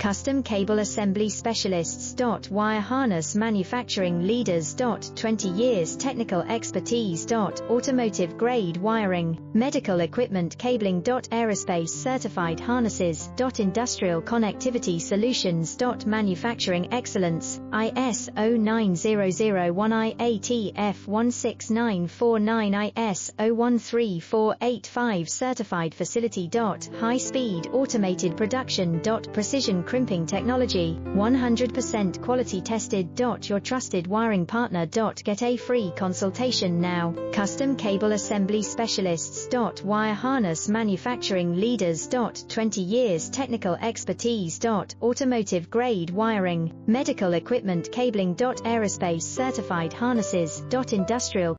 Custom Cable Assembly Specialists. Wire harness manufacturing leaders. 20 years technical expertise. Automotive grade wiring, medical equipment cabling. Aerospace certified harnesses. Industrial connectivity solutions. Manufacturing excellence, ISO 9001 IATF 16949 ISO 13485 certified facility. High speed automated production. Precision crimping technology, 100% quality tested. Your trusted wiring partner. Get a free consultation now. Custom Cable Assembly Specialists. Wire harness manufacturing leaders. 20 years technical expertise. Automotive grade wiring, medical equipment cabling. Aerospace certified harnesses. Industrial